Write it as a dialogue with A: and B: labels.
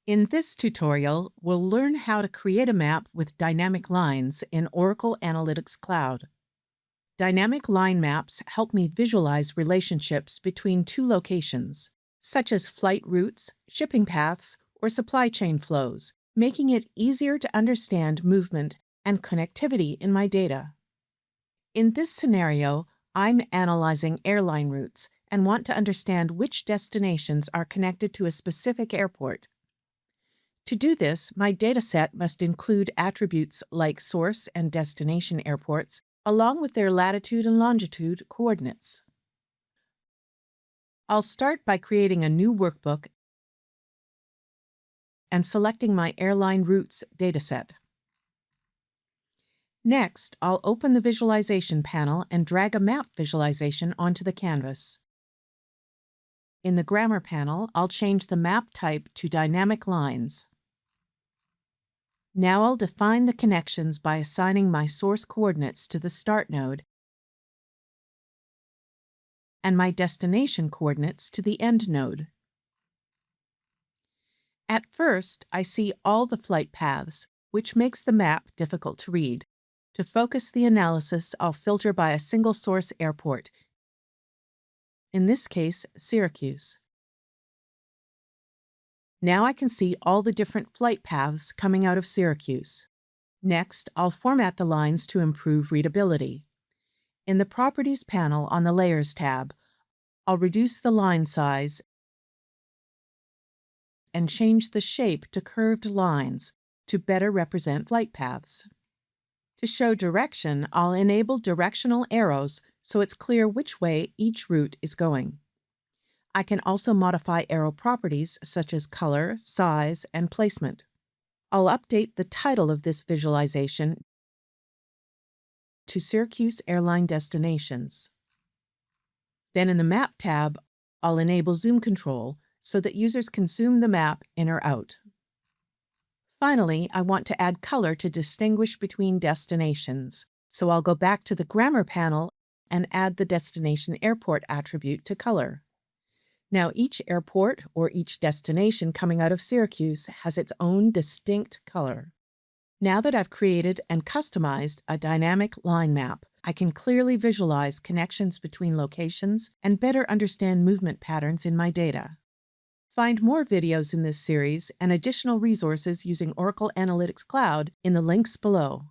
A: In this tutorial, we'll learn how to create a map with dynamic lines in Oracle Analytics Cloud. Dynamic line maps help me visualize relationships between two locations, such as flight routes, shipping paths, or supply chain flows, making it easier to understand movement and connectivity in my data. In this scenario, I'm analyzing airline routes and want to understand which destinations are connected to a specific airport. To do this, my dataset must include attributes like source and destination airports, along with their latitude and longitude coordinates. I'll start by creating a new workbook and selecting my airline routes dataset. Next, I'll open the visualization panel and drag a map visualization onto the canvas. In the grammar panel, I'll change the map type to dynamic lines. Now I'll define the connections by assigning my source coordinates to the start node and my destination coordinates to the end node. At first, I see all the flight paths, which makes the map difficult to read. To focus the analysis, I'll filter by a single source airport, in this case, Syracuse. Now I can see all the different flight paths coming out of Syracuse. Next, I'll format the lines to improve readability. In the Properties panel on the Layers tab, I'll reduce the line size and change the shape to curved lines to better represent flight paths. To show direction, I'll enable directional arrows so it's clear which way each route is going. I can also modify arrow properties such as color, size, and placement. I'll update the title of this visualization to Syracuse Airline Destinations. Then in the Map tab, I'll enable zoom control so that users can zoom the map in or out. Finally, I want to add color to distinguish between destinations, so I'll go back to the Grammar panel and add the Destination Airport attribute to color. Now each airport or each destination coming out of Syracuse has its own distinct color. Now that I've created and customized a dynamic line map, I can clearly visualize connections between locations and better understand movement patterns in my data. Find more videos in this series and additional resources using Oracle Analytics Cloud in the links below.